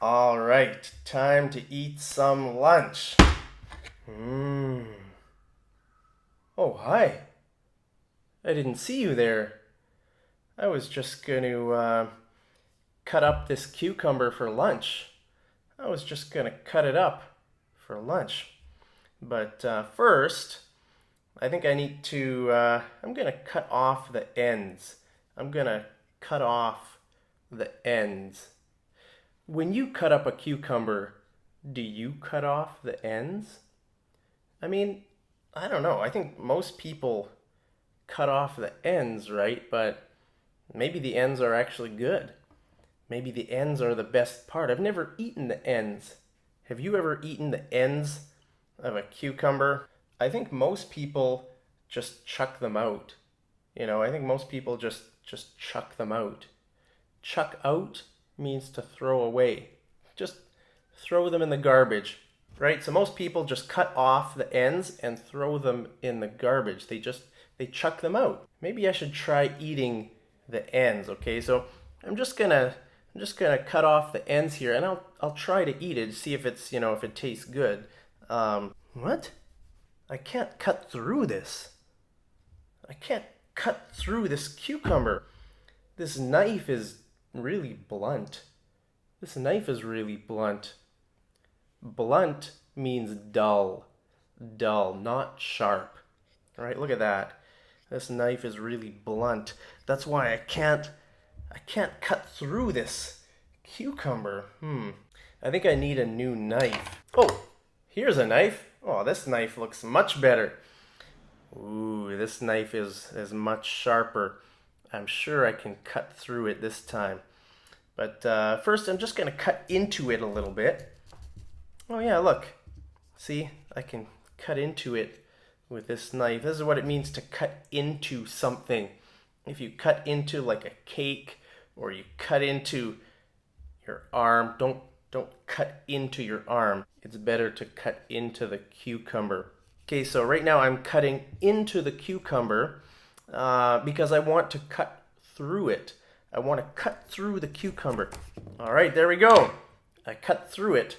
All right, time to eat some lunch. Oh, hi. I didn't see you there. I was just going to cut up this cucumber for lunch. I was just going to cut it up for lunch. But first, I think I need to, I'm going to cut off the ends. I'm going to cut off the ends. When you cut up a cucumber, do you cut off the ends? I mean, I don't know. I think most people cut off the ends, right? But maybe the ends are actually good. Maybe the ends are the best part. I've never eaten the ends. Have you ever eaten the ends of a cucumber? I think most people just chuck them out. I think most people just chuck them out. Chuck out means to throw away. Just throw them in the garbage, right? So most people just cut off the ends and throw them in the garbage. They chuck them out. Maybe I should try eating the ends, okay? So I'm just gonna cut off the ends here, and I'll try to eat it to see if it's if it tastes good. What? I can't cut through this. I can't cut through this cucumber. This knife is really blunt. This knife is really blunt. Blunt means dull. Dull, not sharp. All right, look at that. This knife is really blunt. That's why I can't cut through this cucumber. I think I need a new knife. Oh, here's a knife. Oh, this knife looks much better. Ooh, this knife is much sharper. I'm sure I can cut through it this time. But first, I'm just going to cut into it a little bit. Oh yeah, look. See, I can cut into it with this knife. This is what it means to cut into something. If you cut into like a cake or you cut into your arm, don't cut into your arm. It's better to cut into the cucumber. Okay, so right now I'm cutting into the cucumber because I want to cut through it. I want to cut through the cucumber. All right, there we go. I cut through it.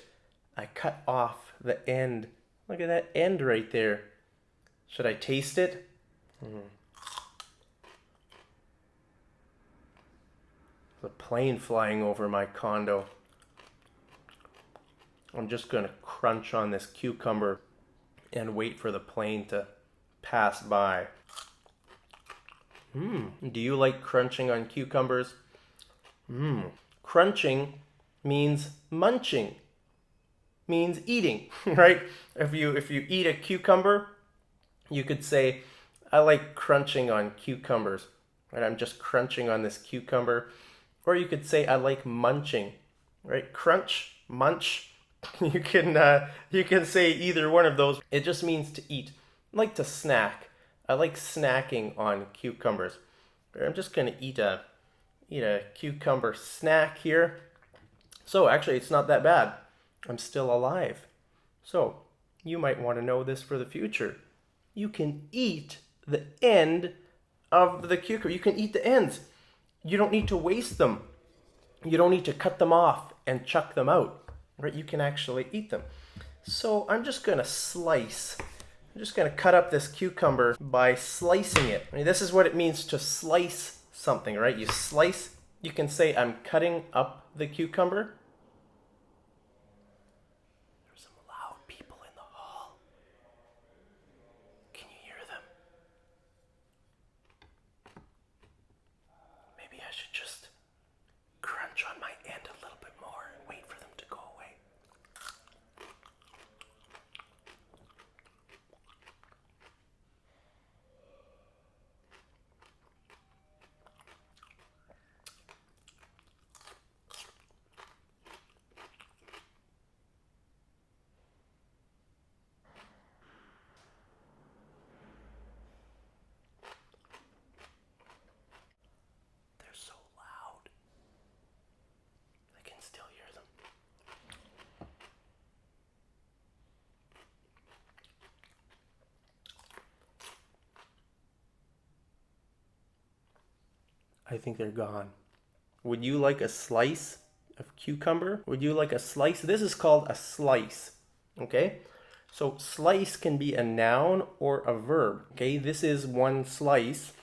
I cut off the end. Look at that end right there. Should I taste it? The plane flying over my condo. I'm just going to crunch on this cucumber and wait for the plane to pass by. Do you like crunching on cucumbers? Crunching means munching, means eating, right? If you eat a cucumber, you could say, I like crunching on cucumbers, right? I'm just crunching on this cucumber. Or you could say, I like munching, right? Crunch, munch. You can say either one of those. It just means to eat. I like to snack. I like snacking on cucumbers. I'm just gonna eat a cucumber snack here. So actually, it's not that bad. I'm still alive. So you might want to know this for the future. You can eat the end of the cucumber. You can eat the ends. You don't need to waste them. You don't need to cut them off and chuck them out, right? You can actually eat them. So I'm just gonna slice. I'm just gonna cut up this cucumber by slicing it. I mean, this is what it means to slice something, right? You slice, you can say, I'm cutting up the cucumber. There's some loud people in the hall. Can you hear them? Maybe I should just crunch on my end a little bit more and wait for them to go away. They're so loud. I can still hear them. I think they're gone. Would you like a slice of cucumber? Would you like a slice? This is called a slice, okay? So slice can be a noun or a verb, okay? This is one slice,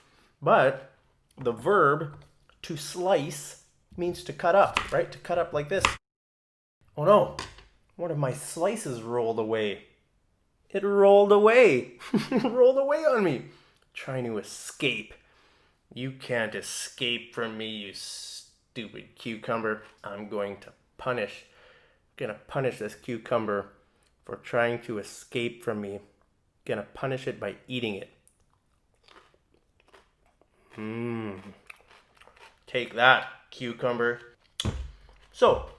but the verb to slice means to cut up, right? To cut up like this. Oh no, one of my slices rolled away. It rolled away. It rolled away on me. Trying to escape. You can't escape from me, you stupid cucumber. I'm going to punish this cucumber for trying to escape from me. Gonna punish it by eating it. Take that, cucumber. So,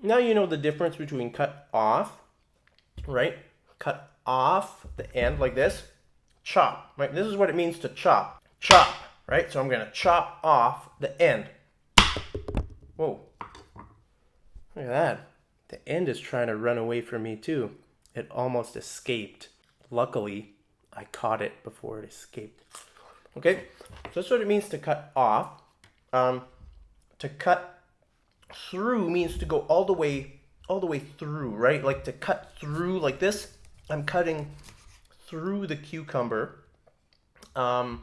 now you know the difference between cut off, right? Cut off the end like this. Chop, right? This is what it means to chop. Chop, right? So I'm gonna chop off the end. Whoa. Look at that. The end is trying to run away from me too. It almost escaped. Luckily, I caught it before it escaped. Okay, so that's what it means to cut off. To cut through means to go all the way through, right? Like to cut through like this. I'm cutting through the cucumber. And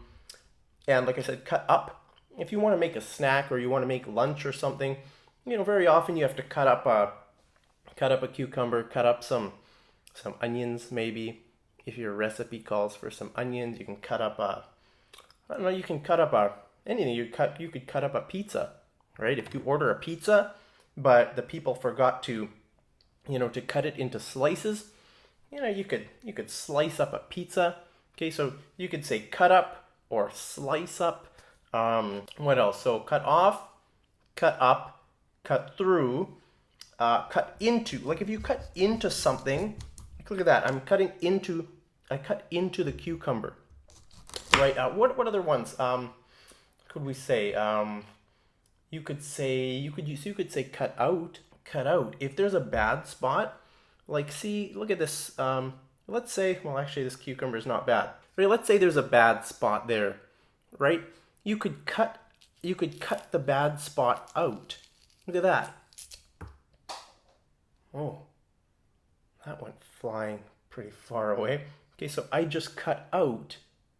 like I said, cut up. If you want to make a snack or you want to make lunch or something, you know, very often you have to cut up a cucumber, cut up some onions maybe. If your recipe calls for some onions, you can cut up you can cut up anything. You could cut up a pizza, right? If you order a pizza, but the people forgot to cut it into slices, you could slice up a pizza. Okay, so you could say cut up or slice up. What else? So cut off, cut up, cut through, cut into. Like if you cut into something, look at that. I cut into the cucumber. Right. What other ones could we say? You could say cut out. Cut out. If there's a bad spot, like look at this. Let's say, well, actually, this cucumber is not bad. Right. Let's say there's a bad spot there. Right. You could cut the bad spot out. Look at that. Oh, that went flying pretty far away. Okay, so I just cut out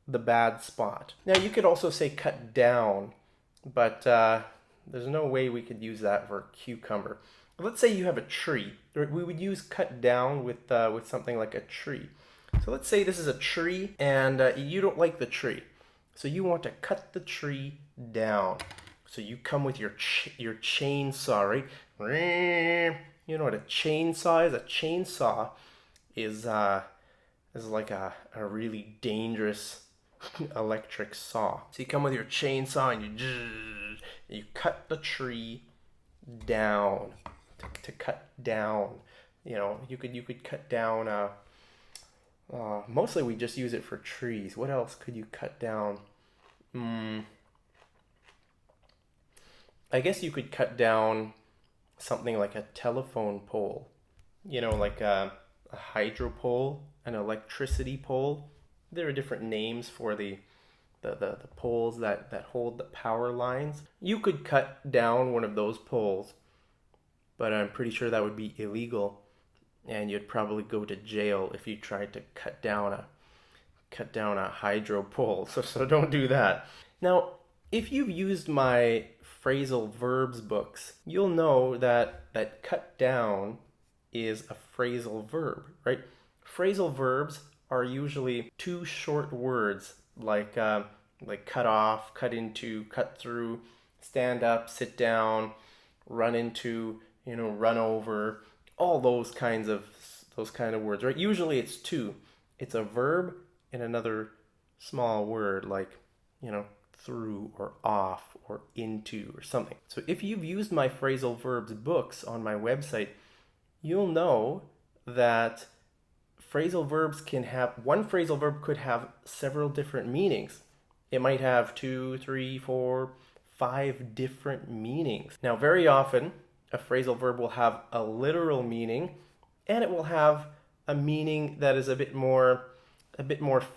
the bad spot. Now you could also say cut down, but there's no way we could use that for cucumber. Let's say you have a tree. We would use cut down with something like a tree. So let's say this is a tree and you don't like the tree. So you want to cut the tree down. So you come with your chainsaw, right? You know what a chainsaw is? A chainsaw is like a really dangerous electric saw. So you come with your chainsaw and you cut the tree down. To cut down, you could cut down. Mostly we just use it for trees. What else could you cut down? I guess you could cut down something like a telephone pole. Like a hydro pole, an electricity pole. There are different names for the poles that hold the power lines. You could cut down one of those poles, but I'm pretty sure that would be illegal, and you'd probably go to jail if you tried to cut down a hydro pole. So don't do that. Now, if you've used my Phrasal Verbs books, you'll know that cut down is a phrasal verb, right? Phrasal verbs are usually two short words like cut off, cut into, cut through, stand up, sit down, run into, run over, all those kind of words, right? Usually it's two. It's a verb and another small word like, through or off or into or something. So if you've used my Phrasal Verbs books on my website, you'll know that phrasal verbs one phrasal verb could have several different meanings. It might have 2, 3, 4, 5 different meanings. Now, very often, a phrasal verb will have a literal meaning, and it will have a meaning that is a bit more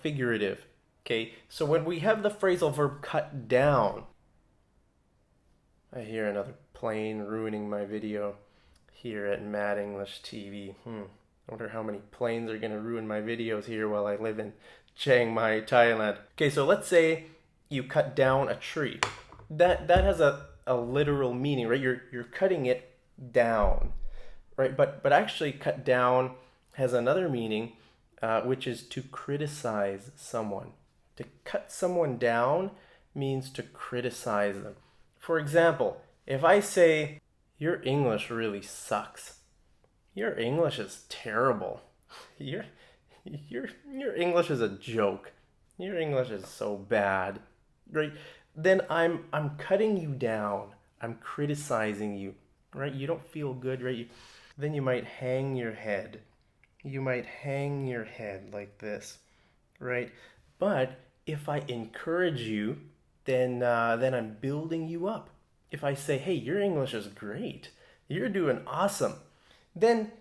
figurative. Okay, so when we have the phrasal verb cut down, I hear another plane ruining my video here at Mad English TV. I wonder how many planes are going to ruin my videos here while I live in Chiang Mai, Thailand. Okay, so let's say you cut down a tree. That has a literal meaning, right? You're cutting it down, right? But actually cut down has another meaning, which is to criticize someone. To cut someone down means to criticize them. For example, if I say, your English really sucks. Your English is terrible. Your English is a joke. Your English is so bad. Right? Then I'm cutting you down. I'm criticizing you. Right? You don't feel good, right? Then you might hang your head. You might hang your head like this. Right? But if I encourage you, then I'm building you up. If I say, hey, your English is great, you're doing awesome, then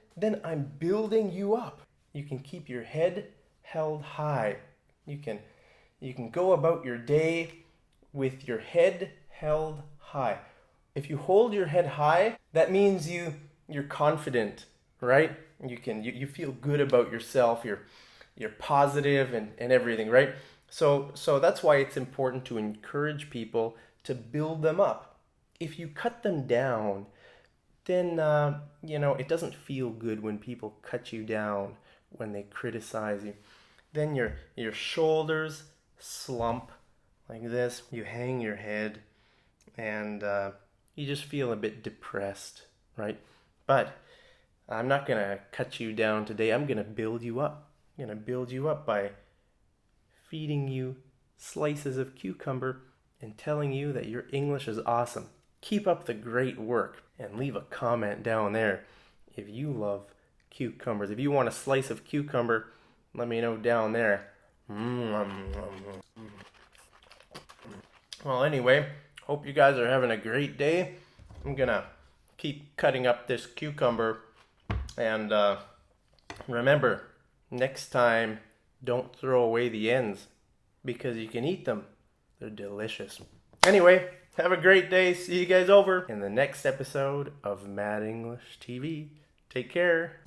I'm building you up. You can keep your head held high. You can go about your day with your head held high. If you hold your head high, that means you're confident, right? You feel good about yourself. You're positive and everything, right? So that's why it's important to encourage people, to build them up. If you cut them down, then it doesn't feel good when people cut you down, when they criticize you. Then your shoulders slump like this. You hang your head, and you just feel a bit depressed, right? But I'm not gonna cut you down today. I'm gonna build you up. I'm gonna build you up by feeding you slices of cucumber and telling you that your English is awesome. Keep up the great work and leave a comment down there if you love cucumbers. If you want a slice of cucumber, let me know down there. Well, anyway, hope you guys are having a great day. I'm gonna keep cutting up this cucumber, and remember, next time, don't throw away the ends, because you can eat them. They're delicious. Anyway, have a great day. See you guys over in the next episode of Mad English TV. Take care.